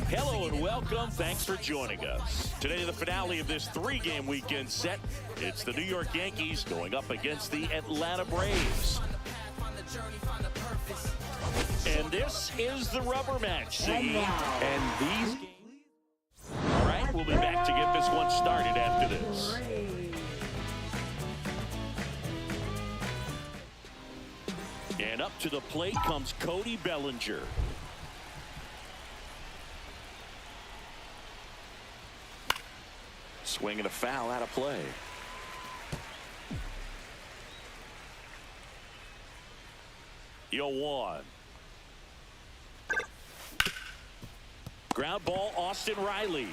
Hello and welcome. Thanks for joining us. Today, the finale of this three-game weekend set. It's the New York Yankees going up against the Atlanta Braves. And this is the rubber match. And these games. All right, we'll be back to get this one started after this. And up to the plate comes Cody Bellinger. Swing and a foul out of play. The 0-1. Ground ball, Austin Riley.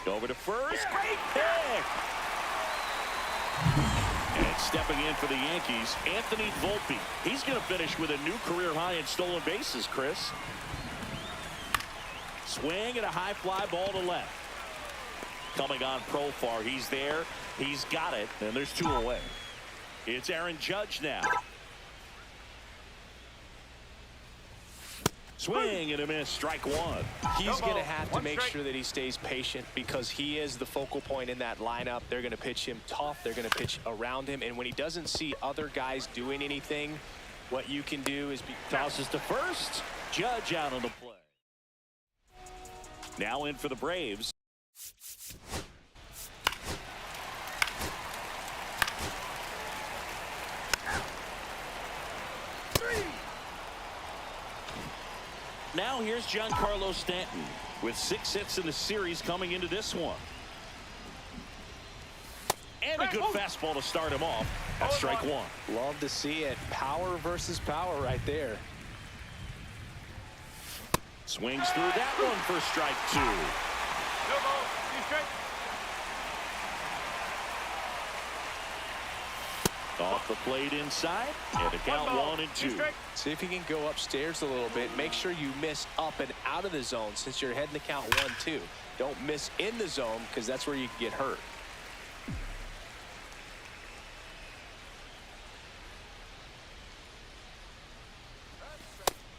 Over to first. Great pick. And stepping in for the Yankees, Anthony Volpe. He's going to finish with a new career high in stolen bases, Chris. Swing and a high fly ball to left. Coming on Profar, he's there, he's got it, and there's two away. It's Aaron Judge now. Swing and a miss, strike one. He's going to have to make sure that he stays patient because he is the focal point in that lineup. They're going to pitch him tough, they're going to pitch around him, and when he doesn't see other guys doing anything, what you can do is tosses to first. Judge out on the play. Now in for the Braves. Now here's Giancarlo Stanton with 6 hits in the series coming into this one. And a good fastball to start him off. That's strike one. Love to see it. Power versus power right there. Swings through that one for strike two. Off the plate inside, and a count 1-2. See if you can go upstairs a little bit. Make sure you miss up and out of the zone since you're heading to count 1-2. Don't miss in the zone because that's where you can get hurt.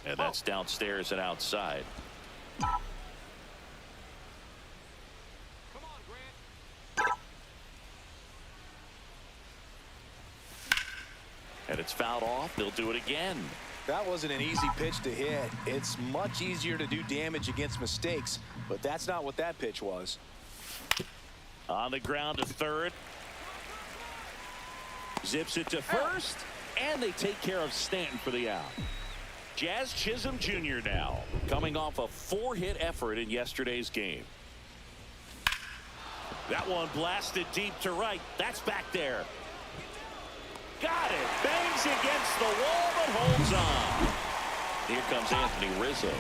And that's downstairs and outside. And it's fouled off. They'll do it again. That wasn't an easy pitch to hit. It's much easier to do damage against mistakes, but that's not what that pitch was. On the ground to third. Zips it to first, and they take care of Stanton for the out. Jazz Chisholm Jr. now, coming off a 4-hit effort in yesterday's game. That one blasted deep to right. That's back there. Got it. Bangs against the wall, but holds on. Here comes Anthony Rizzo.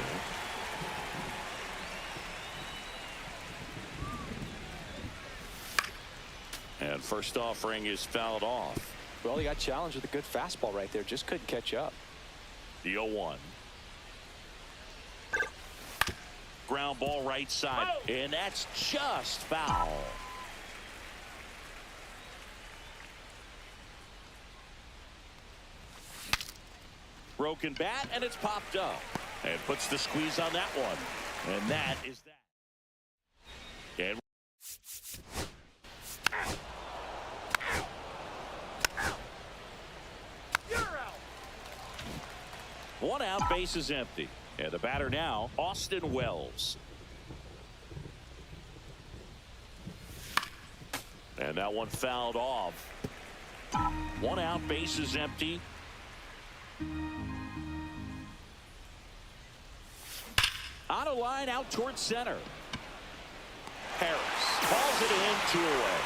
And first offering is fouled off. Well, he got challenged with a good fastball right there. Just couldn't catch up. The 0-1. Ground ball right side. And that's just foul. Broken bat, and it's popped up. And puts the squeeze on that one. And that is that. And one out, base is empty. And the batter now, Austin Wells. And that one fouled off. One out, base is empty. On a line out towards center. Harris calls it in, 2 away.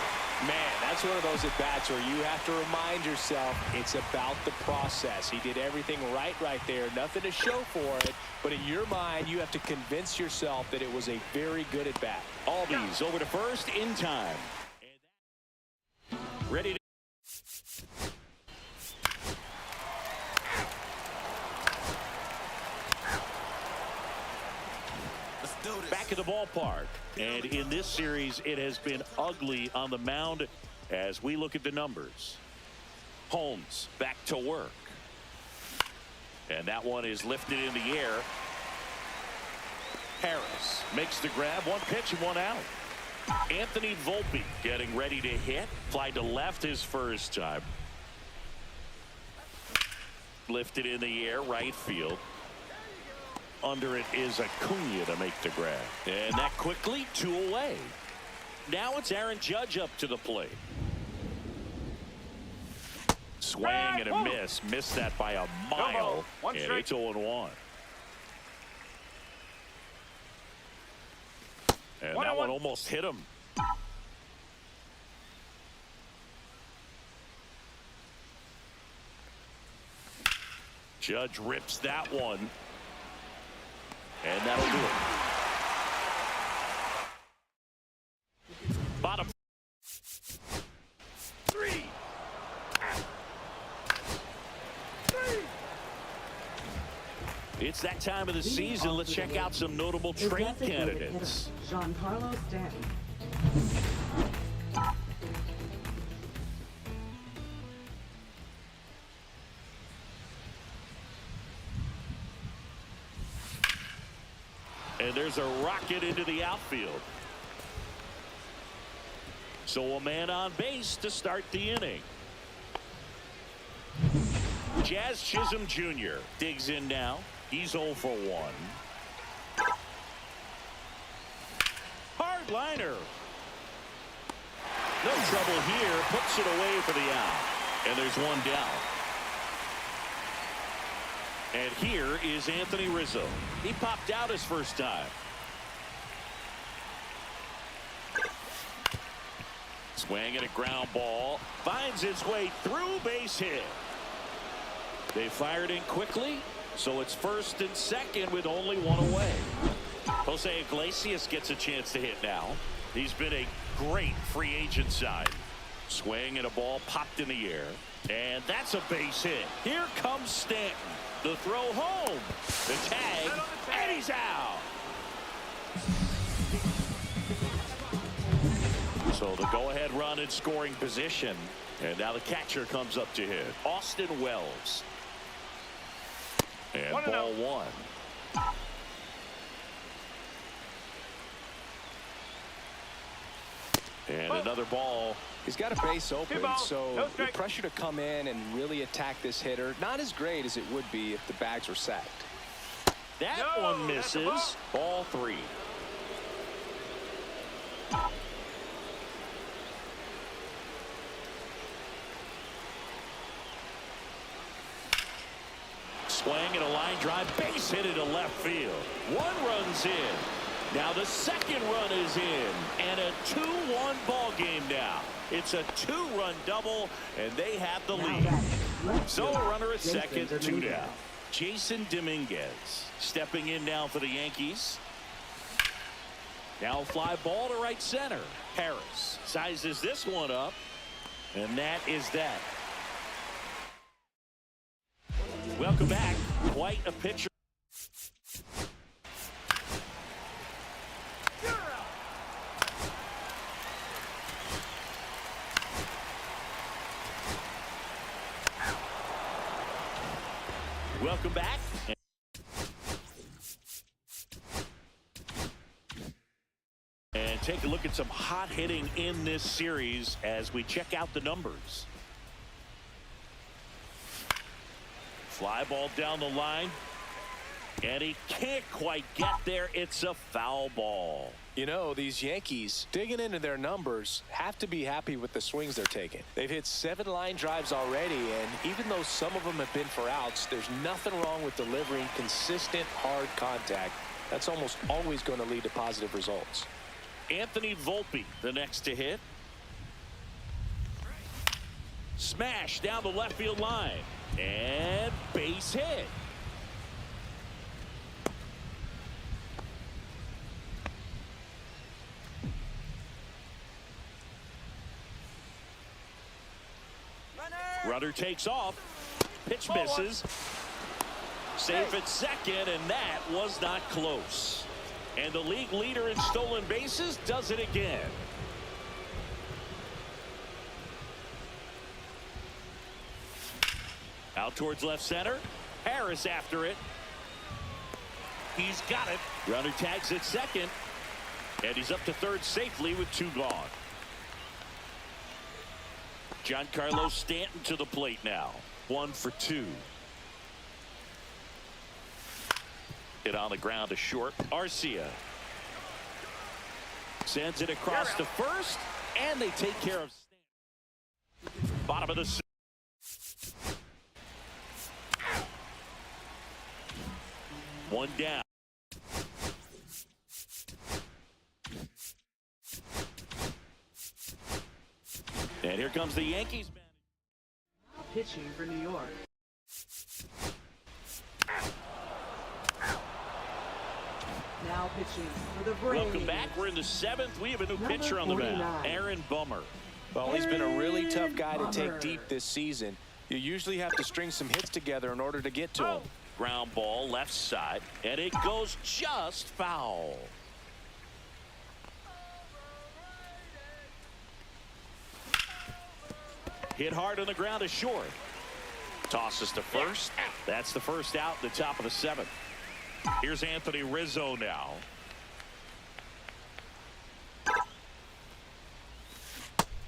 Man, that's one of those at-bats where you have to remind yourself it's about the process. He did everything right there. Nothing to show for it. But in your mind, you have to convince yourself that it was a very good at-bat. Albies over to first in time. Ready to back at the ballpark. And in this series, it has been ugly on the mound as we look at the numbers. Holmes back to work. And that one is lifted in the air. Harris makes the grab. One pitch and one out. Anthony Volpe getting ready to hit. Fly to left his first time. Lifted in the air, right field. Under it is Acuna to make the grab. And that quickly, 2 away. Now it's Aaron Judge up to the plate. Swing and a miss. Missed that by a mile. And it's 0-1. And that one almost hit him. Judge rips that one. And that'll do it. Bottom 3. It's that time of the season. Let's check out some notable trade candidates. Giancarlo Stanton. And there's a rocket into the outfield. So a man on base to start the inning. Jazz Chisholm Jr. digs in now. He's 0 for 1. Hard liner. No trouble here. Puts it away for the out. And there's one down. And here is Anthony Rizzo. He popped out his first time. Swing and a ground ball. Finds its way through, base hit. They fired in quickly, so it's first and second with only 1 away. Jose Iglesias gets a chance to hit now. He's been a great free agent sign. Swing and a ball popped in the air. And that's a base hit. Here comes Stanton. The throw home. The tag. And he's out. So the go-ahead run in scoring position. And now the catcher comes up to hit. Austin Wells. And ball 1. And another ball. He's got a base open, so the pressure to come in and really attack this hitter, not as great as it would be if the bags were sacked. That one misses. Ball 3. Swing and a line drive, base hit into left field. 1 run's in. Now the second run is in, and a 2-1 ball game now. It's a 2-run double, and they have the lead. So a runner at second, 2 down. Jason Dominguez stepping in now for the Yankees. Now a fly ball to right center. Harris sizes this one up, and that is that. Welcome back. Quite a pitcher. Welcome back. And take a look at some hot hitting in this series as we check out the numbers. Fly ball down the line. And he can't quite get there. It's a foul ball. You know, these Yankees, digging into their numbers, have to be happy with the swings they're taking. They've hit 7 line drives already, and even though some of them have been for outs, there's nothing wrong with delivering consistent, hard contact. That's almost always going to lead to positive results. Anthony Volpe, the next to hit. Smash down the left field line. And base hit. Runner takes off. Pitch misses. Safe at second, and that was not close. And the league leader in stolen bases does it again. Out towards left center. Harris after it. He's got it. Runner tags at second. And he's up to third safely with 2 gone. Giancarlo Stanton to the plate now. 1 for 2. Hit on the ground to short. Arcia sends it across to first, and they take care of Stanton. Bottom of the 6th. One down. And here comes the Yankees. Pitching for New York. Now pitching for the Braves. Welcome back. We're in the 7th. We have a new pitcher on the mound. Aaron Bummer. Well, he's been a really tough guy to take deep this season. You usually have to string some hits together in order to get to him. Ground ball left side, and it goes just foul. Hit hard on the ground to short. Tosses to first. That's the first out at the top of the 7th. Here's Anthony Rizzo now.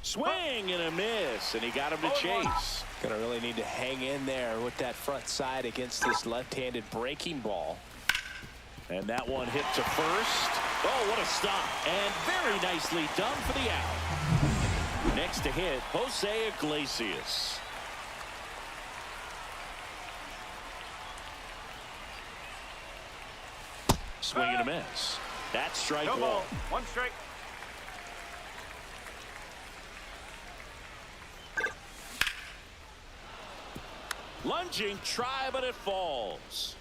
Swing and a miss, and he got him to chase. Gonna really need to hang in there with that front side against this left-handed breaking ball. And that one hit to first. Oh, what a stop. And very nicely done for the out. Next to hit, Jose Iglesias. Swing and a miss. That's strike one. 1 strike. Lunging try, but it falls.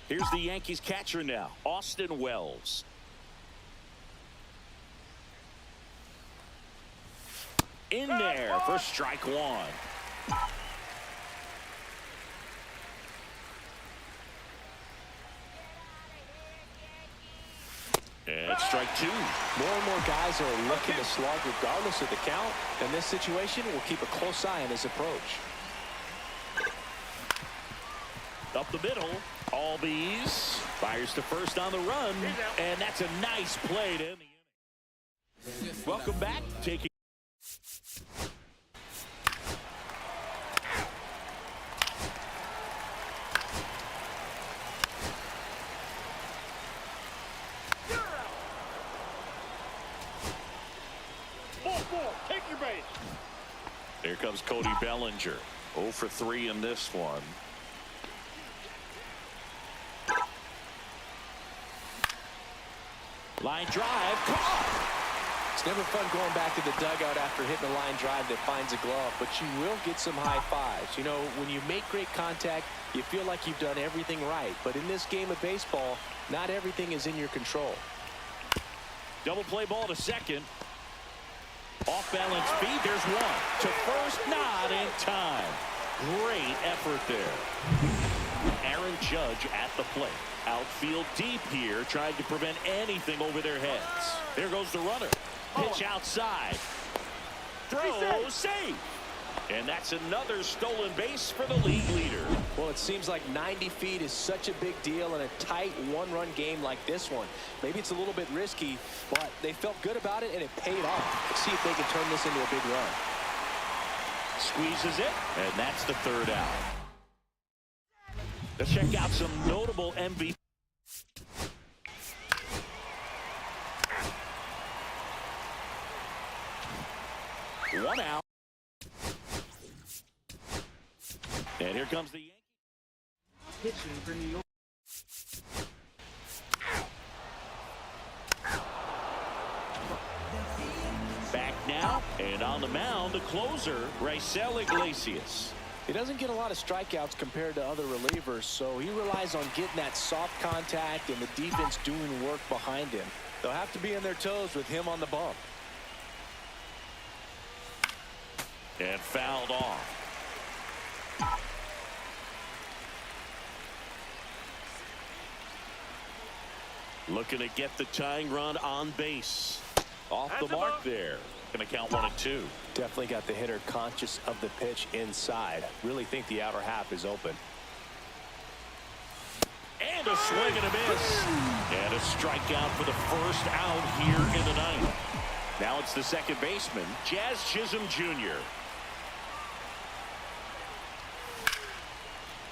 Here's the Yankees catcher now, Austin Wells. In there for strike one. And strike two. More and more guys are looking to slug regardless of the count. In this situation, we'll keep a close eye on his approach. Up the middle. Albies fires to first on the run. And that's a nice play to end the inning. Welcome back. Taking Take your base. Here comes Cody Bellinger. 0 for 3 in this one. Line drive. Caught. It's never fun going back to the dugout after hitting a line drive that finds a glove, but you will get some high fives. You know, when you make great contact, you feel like you've done everything right. But in this game of baseball, not everything is in your control. Double play ball to second. Off balance feed. There's one. To first, not in time. Great effort there. Aaron Judge at the plate. Outfield deep here, trying to prevent anything over their heads. There goes the runner. Pitch outside. Throw, safe. And that's another stolen base for the league leader. Well, it seems like 90 feet is such a big deal in a tight one-run game like this one. Maybe it's a little bit risky, but they felt good about it, and it paid off. Let's see if they can turn this into a big run. Squeezes it, and that's the third out. Let's check out some notable MVP. One out. And here comes the Yankees. Pitching for New York. And on the mound, the closer, Raisel Iglesias. He doesn't get a lot of strikeouts compared to other relievers, so he relies on getting that soft contact and the defense doing work behind him. They'll have to be on their toes with him on the bump. And fouled off. Looking to get the tying run on base. Off the mark there. Going to count 1-2. Definitely got the hitter conscious of the pitch inside. Really think the outer half is open. And a swing and a miss. And a strikeout for the first out here in the ninth. Now it's the second baseman, Jazz Chisholm Jr.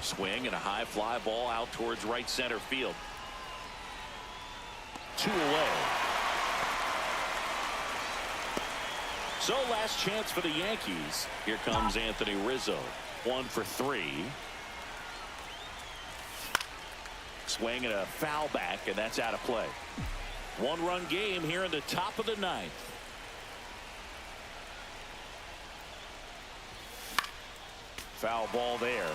Swing and a high fly ball out towards right center field. 2 away. So last chance for the Yankees. Here comes Anthony Rizzo. 1 for 3. Swing and a foul back, and that's out of play. 1-run game here in the top of the ninth. Foul ball there.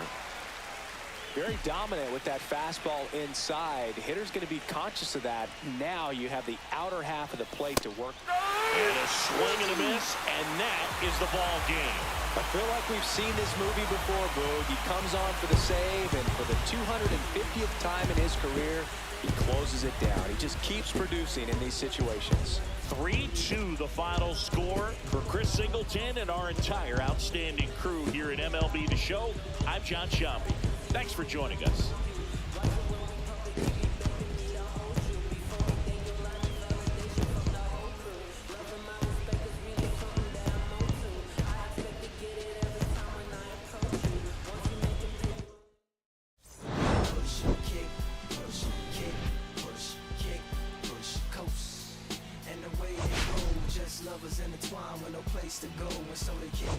Very dominant with that fastball inside. Hitter's going to be conscious of that. Now you have the outer half of the plate to work. And a swing and a miss, and that is the ball game. I feel like we've seen this movie before, Boog. He comes on for the save, and for the 250th time in his career, he closes it down. He just keeps producing in these situations. 3-2 the final score for Chris Singleton and our entire outstanding crew here at MLB The Show. I'm John Sciambi. Thanks for joining us. Lovers intertwined with no place to go, and so they kick.